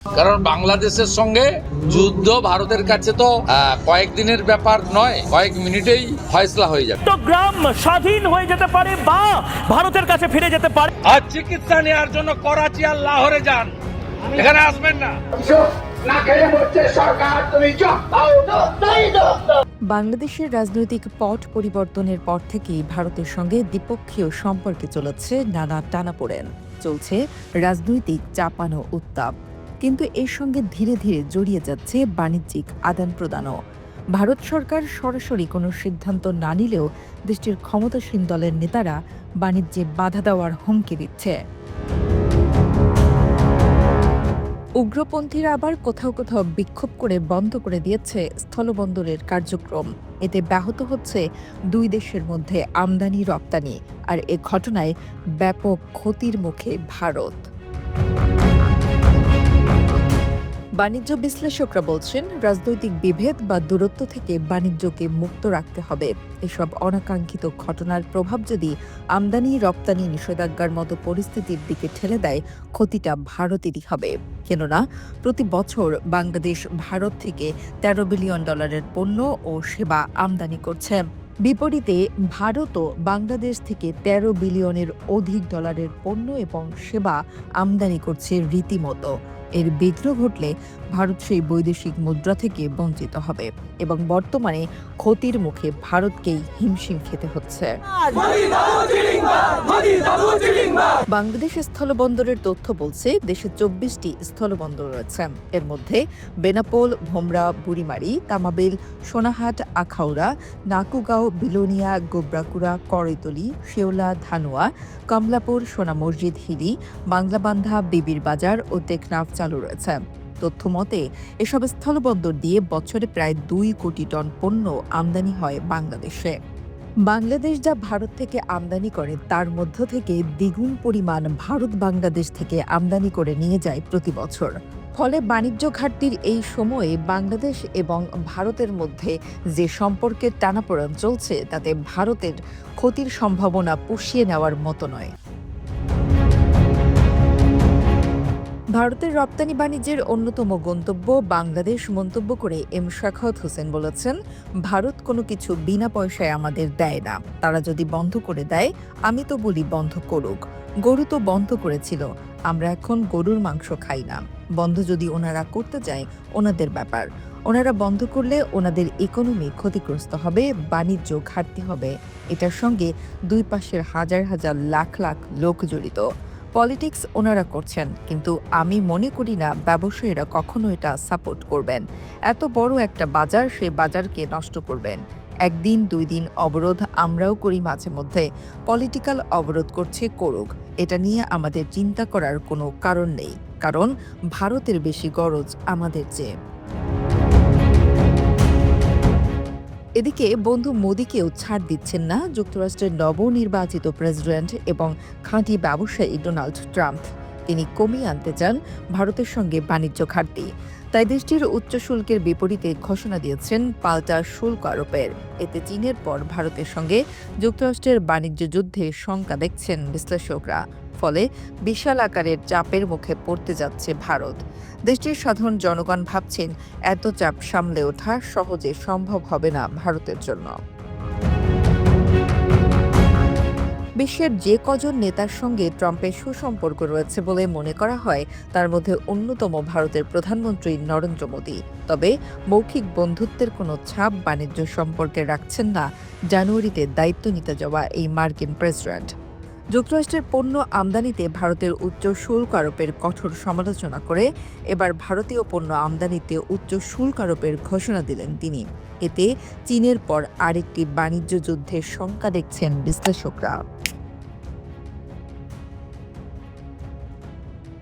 কারণ বাংলাদেশের সঙ্গে যুদ্ধ ভারতের কাছে তো কয়েকদিনের ব্যাপার নয়, কয়েক মিনিটেই ফয়সলা হয়ে যাবে। তো গ্রাম স্বাধীন হয়ে যেতে পারে বা ভারতের কাছে ফিরে যেতে পারে। আর চিকিৎসা নেওয়ার জন্য করাচি আর লাহোরে যান, এখানে আসবেন না। বাংলাদেশের রাজনৈতিক পট পরিবর্তনের পর থেকেই ভারতের সঙ্গে দ্বিপক্ষীয় সম্পর্কে চলেছে নানা টানাপোড়েন, চলছে রাজনৈতিক চাপানো উত্তাপ। কিন্তু এর সঙ্গে ধীরে ধীরে জড়িয়ে যাচ্ছে বাণিজ্যিক আদান প্রদানও। ভারত সরকার সরাসরি কোনো সিদ্ধান্ত না নিলেও দেশটির ক্ষমতাসীন দলের নেতারা বাণিজ্যে বাধা দেওয়ার হুমকি দিচ্ছে। উগ্রপন্থীরা আবার কোথাও কোথাও বিক্ষোভ করে বন্ধ করে দিয়েছে স্থলবন্দরের কার্যক্রম। এতে ব্যাহত হচ্ছে দুই দেশের মধ্যে আমদানি রপ্তানি, আর এ ঘটনায় ব্যাপক ক্ষতির মুখে ভারত। বাণিজ্য বিশ্লেষকরা বলছেন, রাজনৈতিক বিভেদ বা দূরত্ব থেকে বাণিজ্যকে মুক্ত রাখতে হবে। এসব অনাকাঙ্ক্ষিত ঘটনার প্রভাব যদি আমদানি রপ্তানি নিষেধাজ্ঞার মতো পরিস্থিতির দিকে ঠেলে দেয়, ক্ষতিটা ভারতেরই হবে। কেননা প্রতি বছর বাংলাদেশ ভারত থেকে $13 বিলিয়ন পণ্য ও সেবা আমদানি করছে। বিপরীতে ভারতও বাংলাদেশ থেকে $13 বিলিয়নের অধিক পণ্য এবং সেবা আমদানি করছে রীতিমতো। এর বিঘ্ন ঘটলে ভারত সেই বৈদেশিক মুদ্রা থেকে বঞ্চিত হবে এবং বর্তমানে ক্ষতির মুখে ভারতকেই হিমশিম খেতে হচ্ছে। বাংলাদেশের স্থলবন্দরের তথ্য বলছে, দেশে 24টি স্থলবন্দর রয়েছে। এর মধ্যে বেনাপোল, ভোমরা, বুড়িমারি, তামাবিল, সোনাহাট, আখাউড়া, নাকুগাঁও, বিলোনিয়া, গোবরাকুড়া, করৈতলী, শেওলা, ধানুয়া, কমলাপুর, সোনা মসজিদ, হিলি, বাংলাবান্ধা, বিবির বাজার ও টেকনাফ চালু রয়েছে। তথ্য মতে এসব স্থলবন্দর দিয়ে বছরে প্রায় 2 কোটি টন পণ্য আমদানি হয় বাংলাদেশে। বাংলাদেশ যা ভারত থেকে আমদানি করে তার মধ্য থেকে দ্বিগুণ পরিমাণ ভারত বাংলাদেশ থেকে আমদানি করে নিয়ে যায় প্রতি বছর। ফলে বাণিজ্য ঘাটতির এই সময়ে বাংলাদেশ এবং ভারতের মধ্যে যে সম্পর্কের টানাপোড়েন চলছে, তাতে ভারতের ক্ষতির সম্ভাবনা পুষিয়ে নেওয়ার মতো নয়। ভারতের রপ্তানি বাণিজ্যের অন্যতম গন্তব্য বাংলাদেশ মন্তব্য করে এম শাখাওয়াত হোসেন বলেছেন, ভারত কোনো কিছু বিনা পয়সায় আমাদের দেয় না। তারা যদি বন্ধ করে দেয়, আমি তো বলি বন্ধ করুক। গরু তো বন্ধ করেছিল, আমরা এখন গরুর মাংস খাই না। বন্ধ যদি ওনারা করতে চায়, ওনাদের ব্যাপার। ওনারা বন্ধ করলে ওনাদের ইকোনমি ক্ষতিগ্রস্ত হবে, বাণিজ্য ঘাটতি হবে। এটার সঙ্গে দুই পাশের হাজার হাজার লাখ লাখ লোক জড়িত। পলিটিক্স ওনারা করছেন, কিন্তু আমি মনে করি না ব্যবসায়ীরা কখনো এটা সাপোর্ট করবেন। এত বড় একটা বাজার, সেই বাজারকে নষ্ট করবেন। একদিন 2 দিন অবরোধ আমরাও করি মাঝে মধ্যে। পলিটিক্যাল অবরোধ করছে, করুক। এটা নিয়ে আমাদের চিন্তা করার কোনো কারণ নেই, কারণ ভারতের বেশি গরজ আমাদের চেয়ে। এদিকে বন্ধু মোদিকেও ছাড় দিচ্ছেন না যুক্তরাষ্ট্রের নবনির্বাচিত প্রেসিডেন্ট এবং খাঁটি ব্যবসায়ী ডোনাল্ড ট্রাম্প। তিনি কমিয়ে আনতে চান ভারতের সঙ্গে বাণিজ্য ঘাটতি। তাই দেশটির উচ্চ শুল্কের বিপরীতে ঘোষণা দিয়েছেন পাল্টা শুল্ক আরোপের। এতে চীনের পর ভারতের সঙ্গে যুক্তরাষ্ট্রের বাণিজ্য যুদ্ধে শঙ্কা দেখছেন বিশ্লেষকরা। ফলে বিশাল আকারের চাপের মুখে পড়তে যাচ্ছে ভারত। দেশটির সাধারণ জনগণ ভাবছেন, এত চাপ সামলে ওঠা সহজে সম্ভব হবে না ভারতের জন্য। বিশ্বের যে কজন নেতার সঙ্গে ট্রাম্পের সুসম্পর্ক রয়েছে বলে মনে করা হয়, তার মধ্যে অন্যতম ভারতের প্রধানমন্ত্রী নরেন্দ্র মোদি। তবে মৌখিক বন্ধুত্বের কোনো ছাপ বাণিজ্য সম্পর্কে রাখছেন না জানুয়ারিতে দায়িত্ব নিতে যাওয়া এই মার্কিন প্রেসিডেন্ট। যুক্তরাষ্ট্রের পণ্য আমদানিতে ভারতের উচ্চ শুল্ক আরোপের কঠোর সমালোচনা করে এবার ভারতীয় পণ্য আমদানিতে উচ্চ শুল্ক আরোপের ঘোষণা দিলেন তিনি। এতে চীনের পর আরেকটি বাণিজ্য যুদ্ধের শঙ্কা দেখছেন বিশ্লেষকরা।